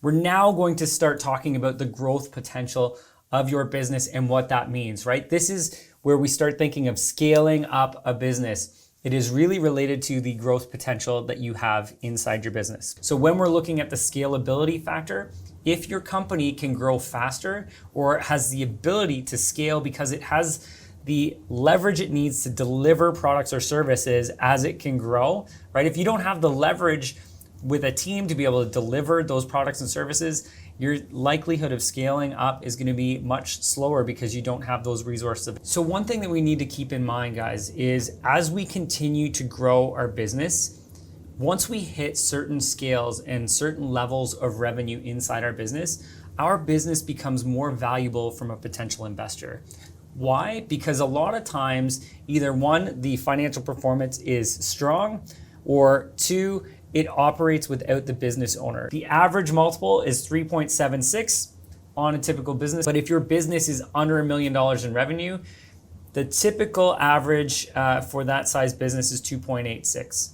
We're now going to start talking about the growth potential of your business and what that means, right? This is where we start thinking of scaling up a business. It is really related to the growth potential that you have inside your business. So when we're looking at the scalability factor, if your company can grow faster or has the ability to scale because it has the leverage it needs to deliver products or services as it can grow, right? If you don't have the leverage with a team to be able to deliver those products and services, your likelihood of scaling up is going to be much slower because you don't have those resources. So one thing that we need to keep in mind, guys, is as we continue to grow our business, once we hit certain scales and certain levels of revenue inside our business becomes more valuable from a potential investor. Why? Because a lot of times, either one, the financial performance is strong, or two, it operates without the business owner. The average multiple is 3.76 on a typical business, but if your business is under $1 million in revenue, the typical average for that size business is 2.86.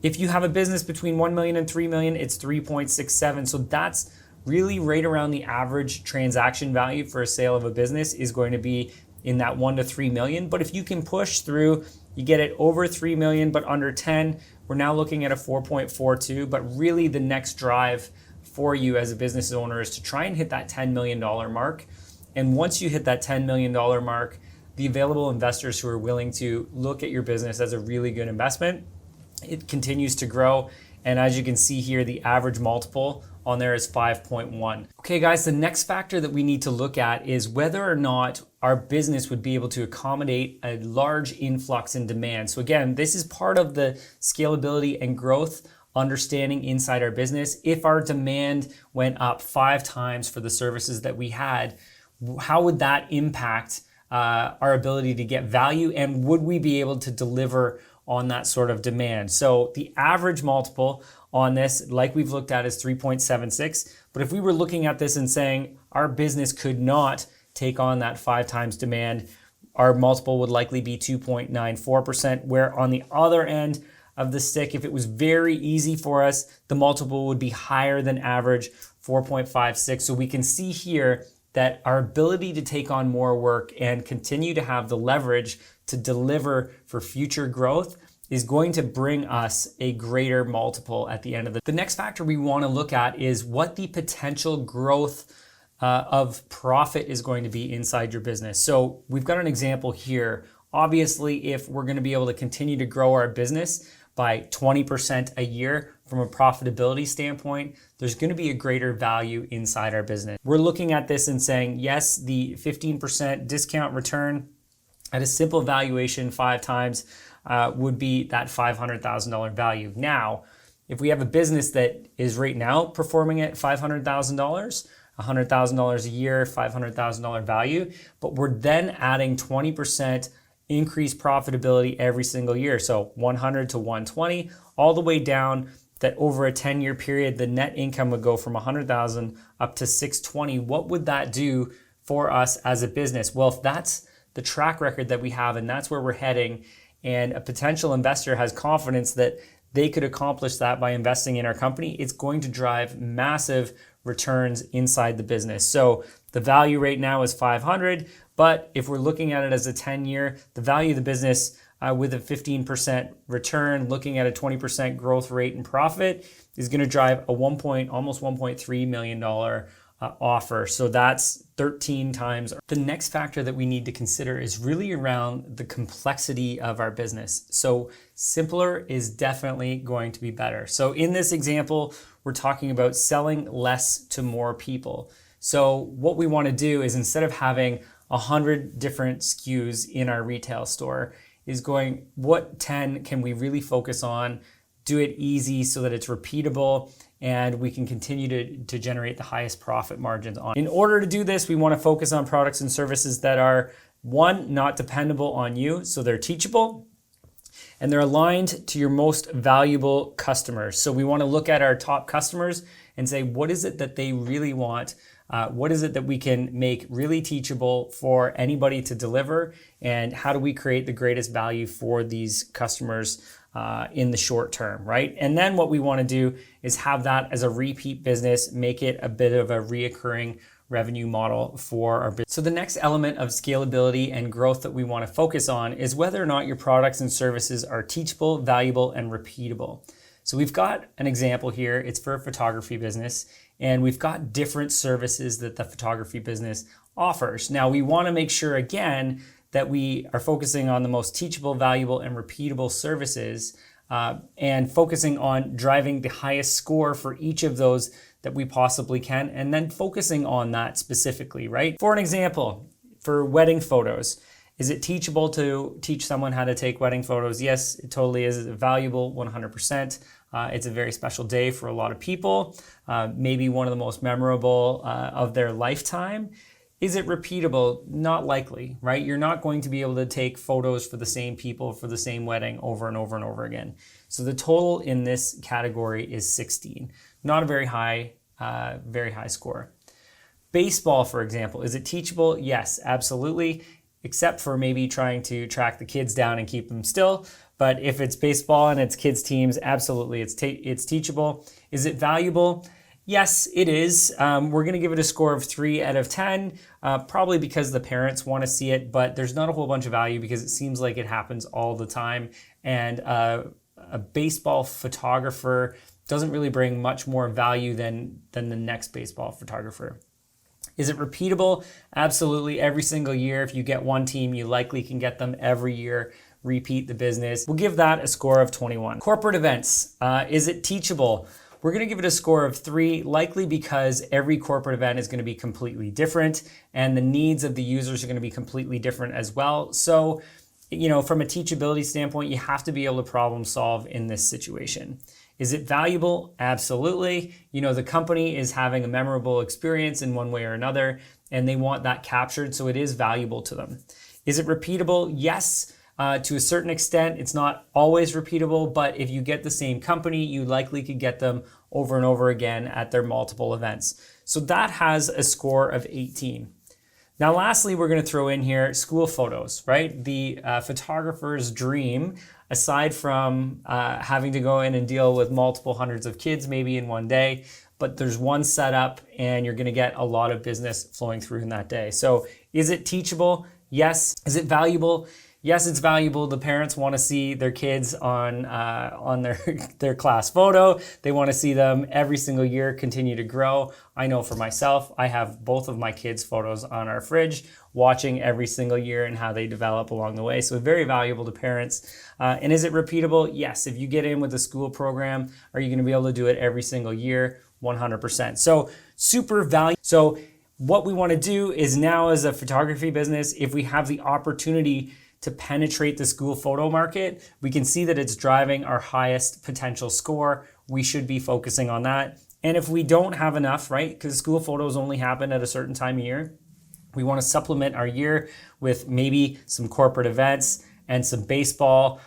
If you have a business between 1 million and 3 million, it's 3.67. So that's really right around the average transaction value for a sale of a business is going to be in that 1 to 3 million. But if you can push through, you get it over 3 million, but under 10, we're now looking at a 4.42. But really the next drive for you as a business owner is to try and hit that $10 million mark. And once you hit that $10 million mark, the available investors who are willing to look at your business as a really good investment, it continues to grow. And as you can see here, the average multiple on there is 5.1. Okay guys, the next factor that we need to look at is whether or not our business would be able to accommodate a large influx in demand. So again, this is part of the scalability and growth understanding inside our business. If our demand went up 5 times for the services that we had, how would that impact our ability to get value, and would we be able to deliver on that sort of demand? So the average multiple on this, like we've looked at, is 3.76. But if we were looking at this and saying our business could not take on that 5 times demand, our multiple would likely be 2.94%, where on the other end of the stick, if it was very easy for us, the multiple would be higher than average, 4.56. So we can see here that our ability to take on more work and continue to have the leverage to deliver for future growth is going to bring us a greater multiple at the end of it. The next factor we want to look at is what the potential growth of profit is going to be inside your business. So we've got an example here. Obviously, if we're going to be able to continue to grow our business by 20% a year from a profitability standpoint, there's going to be a greater value inside our business. We're looking at this and saying, yes, the 15% discount return at a simple valuation 5 times would be that $500,000 value. Now, if we have a business that is right now performing at $500,000, $100,000 a year, $500,000 value, but we're then adding 20% increased profitability every single year. So 100 to 120, all the way down, that over a 10-year period, the net income would go from 100,000 up to 620. What would that do for us as a business? Well, if that's the track record that we have and that's where we're heading, and a potential investor has confidence that they could accomplish that by investing in our company, it's going to drive massive returns inside the business. So the value right now is 500, but if we're looking at it as a 10-year, the value of the business with a 15% return, looking at a 20% growth rate and profit, is going to drive a almost $1.3 million offer. So that's 13 times. The next factor that we need to consider is really around the complexity of our business. So simpler is definitely going to be better. So in this example, we're talking about selling less to more people. So what we want to do is, instead of having 100 different SKUs in our retail store, is going, what 10 can we really focus on, do it easy so that it's repeatable, and we can continue to generate the highest profit margins on. In order to do this, we want to focus on products and services that are, one, not dependable on you, so they're teachable, and they're aligned to your most valuable customers. So we want to look at our top customers and say, what is it that they really want? What is it that we can make really teachable for anybody to deliver? And how do we create the greatest value for these customers in the short term, right? And then what we want to do is have that as a repeat business, make it a bit of a reoccurring revenue model for our business. So the next element of scalability and growth that we want to focus on is whether or not your products and services are teachable, valuable, and repeatable. So we've got an example here. It's for a photography business, and we've got different services that the photography business offers. Now we want to make sure, again, that we are focusing on the most teachable, valuable, and repeatable services, and focusing on driving the highest score for each of those that we possibly can, and then focusing on that specifically, right? For an example, for wedding photos, is it teachable to teach someone how to take wedding photos? Yes, it totally is valuable, 100%. It's a very special day for a lot of people, maybe one of the most memorable of their lifetime. Is it repeatable? Not likely, right? You're not going to be able to take photos for the same people for the same wedding over and over and over again. So the total in this category is 16. Not a very high score. Baseball, for example, is it teachable? Yes, absolutely, except for maybe trying to track the kids down and keep them still. But if it's baseball and it's kids teams, absolutely, it's teachable. Is it valuable? Yes, it is. We're going to give it a score of 3 out of 10, probably because the parents want to see it, but there's not a whole bunch of value because it seems like it happens all the time. And a baseball photographer doesn't really bring much more value than the next baseball photographer. Is it repeatable? Absolutely. Every single year, if you get one team, you likely can get them every year. Repeat the business. We'll give that a score of 21. Corporate events. Is it teachable? We're going to give it a score of 3, likely because every corporate event is going to be completely different and the needs of the users are going to be completely different as well. So, from a teachability standpoint, you have to be able to problem solve in this situation. Is it valuable? Absolutely. The company is having a memorable experience in one way or another, and they want that captured, so it is valuable to them. Is it repeatable? Yes. To a certain extent, it's not always repeatable, but if you get the same company, you likely could get them over and over again at their multiple events. So that has a score of 18. Now, lastly, we're going to throw in here school photos, right? The photographer's dream, aside from having to go in and deal with multiple hundreds of kids maybe in one day, but there's one setup and you're going to get a lot of business flowing through in that day. So is it teachable? Yes. Is it valuable? Yes, it's valuable. The parents want to see their kids on their class photo. They want to see them every single year continue to grow. I know for myself, I have both of my kids' photos on our fridge, watching every single year and how they develop along the way. So very valuable to parents. And is it repeatable? Yes. If you get in with a school program, are you going to be able to do it every single year? 100%. So super valuable. So what we want to do is now, as a photography business, if we have the opportunity to penetrate the school photo market, we can see that it's driving our highest potential score. We should be focusing on that. And if we don't have enough, right, because school photos only happen at a certain time of year, we want to supplement our year with maybe some corporate events and some baseball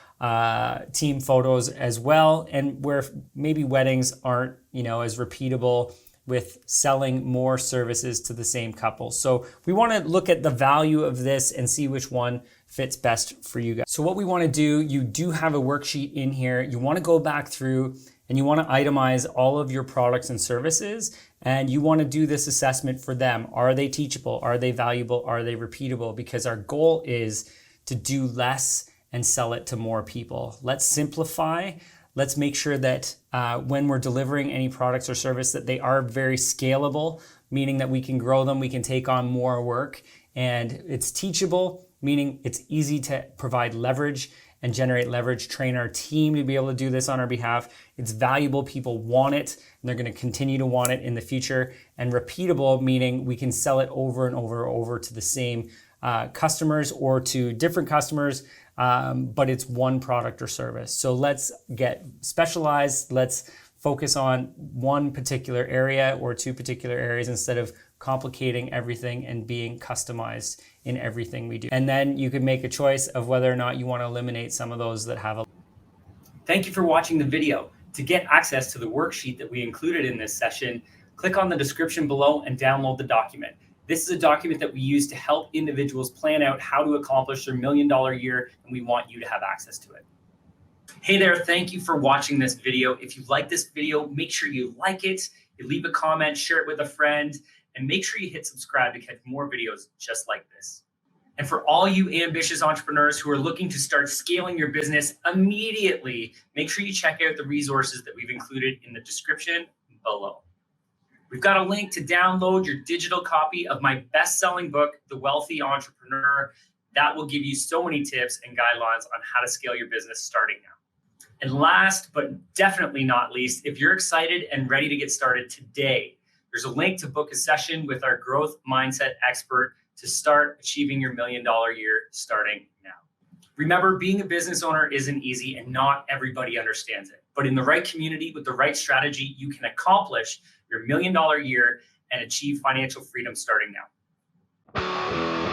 team photos as well, and where maybe weddings aren't, as repeatable, with selling more services to the same couple. So we want to look at the value of this and see which one fits best for you guys. So what we want to do, you do have a worksheet in here. You want to go back through and you want to itemize all of your products and services, and you want to do this assessment for them. Are they teachable? Are they valuable? Are they repeatable? Because our goal is to do less and sell it to more people. Let's simplify. Let's make sure that when we're delivering any products or service, that they are very scalable, meaning that we can grow them, we can take on more work, and it's teachable, meaning it's easy to provide leverage and generate leverage, train our team to be able to do this on our behalf. It's valuable, people want it, and they're going to continue to want it in the future. And repeatable, meaning we can sell it over and over to the same customers or to different customers, but it's one product or service. So let's get specialized. Let's focus on one particular area or two particular areas instead of complicating everything and being customized in everything we do. And then you can make a choice of whether or not you want to eliminate some of those that have a... Thank you for watching the video. To get access to the worksheet that we included in this session, click on the description below and download the document. This is a document that we use to help individuals plan out how to accomplish their $1 million year, and we want you to have access to it. Hey there, thank you for watching this video. If you like this video, make sure you like it, you leave a comment, share it with a friend, and make sure you hit subscribe to catch more videos just like this. And for all you ambitious entrepreneurs who are looking to start scaling your business immediately, make sure you check out the resources that we've included in the description below. We've got a link to download your digital copy of my best-selling book, The Wealthy Entrepreneur. That will give you so many tips and guidelines on how to scale your business starting now. And last, but definitely not least, if you're excited and ready to get started today, there's a link to book a session with our growth mindset expert to start achieving your $1 million year starting now. Remember, being a business owner isn't easy and not everybody understands it. But in the right community with the right strategy, you can accomplish your $1 million year and achieve financial freedom starting now.